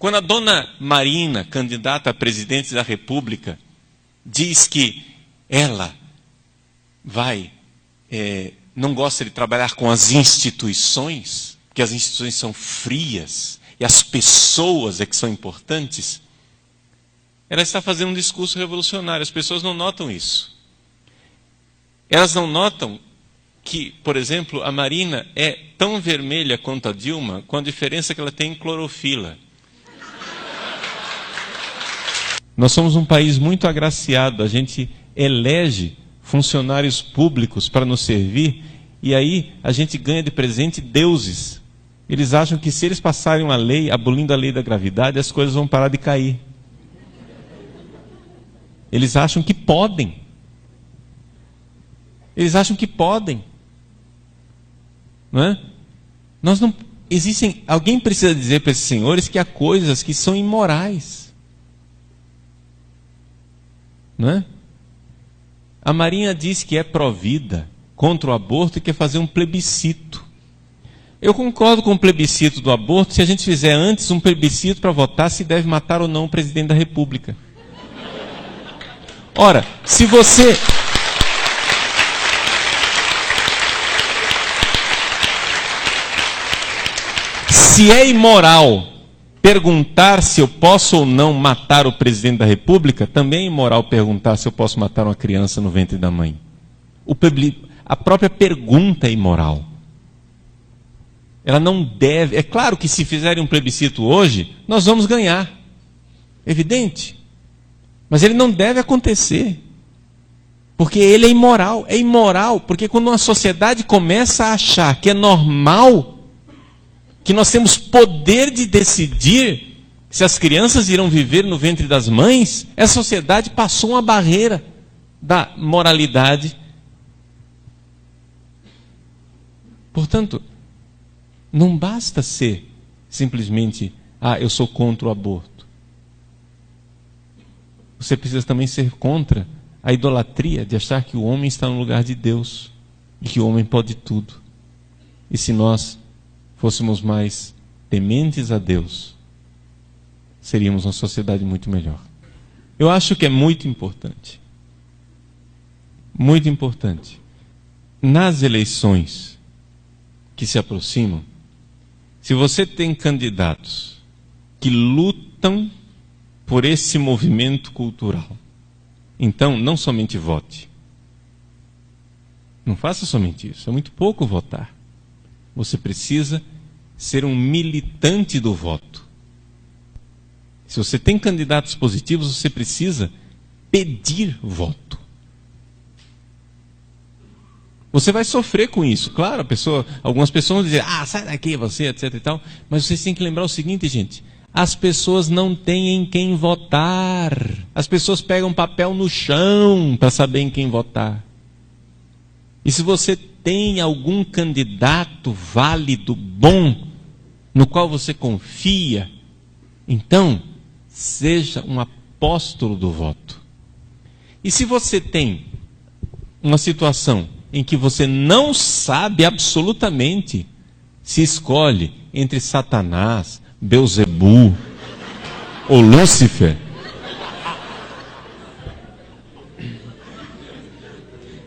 Quando a dona Marina, candidata a presidente da República, diz que ela não gosta de trabalhar com as instituições, que as instituições são frias e as pessoas é que são importantes, ela está fazendo um discurso revolucionário. As pessoas não notam isso. Elas não notam que, por exemplo, a Marina é tão vermelha quanto a Dilma, com a diferença que ela tem em clorofila. Nós somos um país muito agraciado, a gente elege funcionários públicos para nos servir, e aí a gente ganha de presente deuses. Eles acham que se eles passarem uma lei, abolindo a lei da gravidade, as coisas vão parar de cair. Eles acham que podem. Eles acham que podem. Não é? Alguém precisa dizer para esses senhores que há coisas que são imorais. Não é? A Marinha diz que é pró-vida, contra o aborto e quer fazer um plebiscito. Eu concordo com o plebiscito do aborto se a gente fizer antes um plebiscito para votar se deve matar ou não o presidente da República. Ora, se você... Se é imoral perguntar se eu posso ou não matar o presidente da República, também é imoral perguntar se eu posso matar uma criança no ventre da mãe. A própria pergunta é imoral. Ela não deve... É claro que se fizerem um plebiscito hoje, nós vamos ganhar. Evidente. Mas ele não deve acontecer. Porque ele é imoral. É imoral porque quando uma sociedade começa a achar que é normal, que nós temos poder de decidir se as crianças irão viver no ventre das mães, essa sociedade passou uma barreira da moralidade. Portanto, não basta ser simplesmente, eu sou contra o aborto. Você precisa também ser contra a idolatria de achar que o homem está no lugar de Deus e que o homem pode tudo. E se nós fôssemos mais tementes a Deus, seríamos uma sociedade muito melhor. Eu acho que é muito importante, nas eleições que se aproximam, se você tem candidatos que lutam por esse movimento cultural, então não somente vote. Não faça somente isso, é muito pouco votar. Você precisa ser um militante do voto. Se você tem candidatos positivos, você precisa pedir voto. Você vai sofrer com isso. Claro, algumas pessoas vão dizer, sai daqui você, etc e tal. Mas vocês têm que lembrar o seguinte, gente. As pessoas não têm em quem votar. As pessoas pegam papel no chão para saber em quem votar. E se você tem algum candidato válido, bom, no qual você confia, então, seja um apóstolo do voto. E se você tem uma situação em que você não sabe absolutamente se escolhe entre Satanás, Belzebu ou Lúcifer,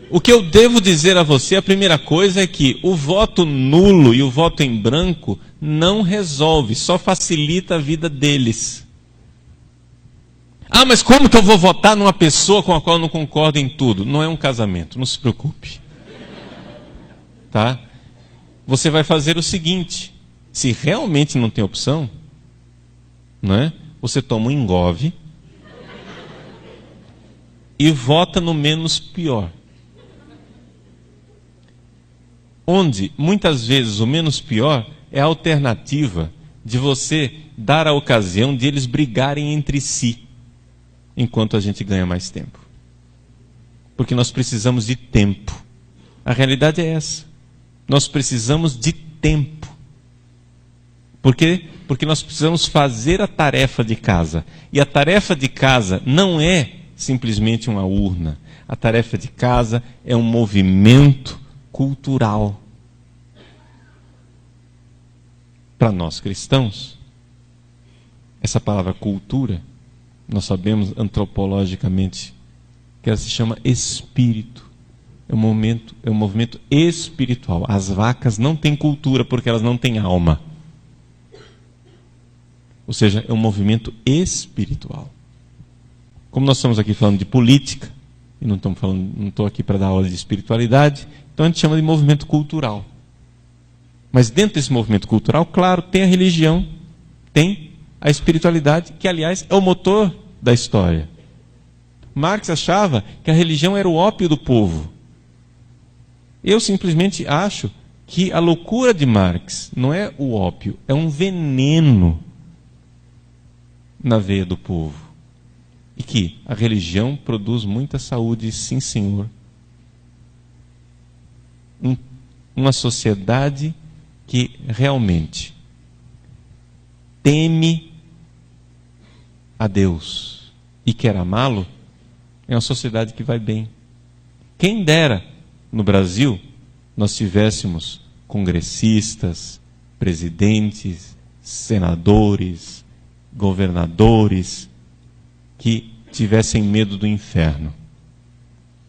o que eu devo dizer a você, a primeira coisa é que o voto nulo e o voto em branco não resolve, só facilita a vida deles. Mas como que eu vou votar numa pessoa com a qual eu não concordo em tudo? Não é um casamento, não se preocupe. Tá? Você vai fazer o seguinte, se realmente não tem opção, não é? Você toma um engove e vota no menos pior. Onde, muitas vezes, o menos pior é a alternativa de você dar a ocasião de eles brigarem entre si, enquanto a gente ganha mais tempo. Porque nós precisamos de tempo. A realidade é essa. Nós precisamos de tempo. Por quê? Porque nós precisamos fazer a tarefa de casa. E a tarefa de casa não é simplesmente uma urna. A tarefa de casa é um movimento cultural. Para nós cristãos, essa palavra cultura, nós sabemos antropologicamente que ela se chama espírito. É um movimento espiritual. As vacas não têm cultura porque elas não têm alma. Ou seja, é um movimento espiritual. Como nós estamos aqui falando de política, e não estou aqui para dar aula de espiritualidade, então a gente chama de movimento cultural. Mas dentro desse movimento cultural, claro, tem a religião, tem a espiritualidade, que aliás é o motor da história. Marx achava que a religião era o ópio do povo. Eu simplesmente acho que a loucura de Marx não é o ópio, é um veneno na veia do povo. E que a religião produz muita saúde, sim senhor. Uma sociedade que realmente teme a Deus e quer amá-lo, é uma sociedade que vai bem. Quem dera no Brasil nós tivéssemos congressistas, presidentes, senadores, governadores que tivessem medo do inferno.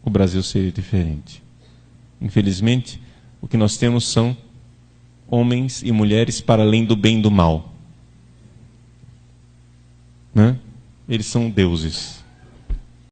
O Brasil seria diferente. Infelizmente, o que nós temos são homens e mulheres para além do bem e do mal. Né? Eles são deuses.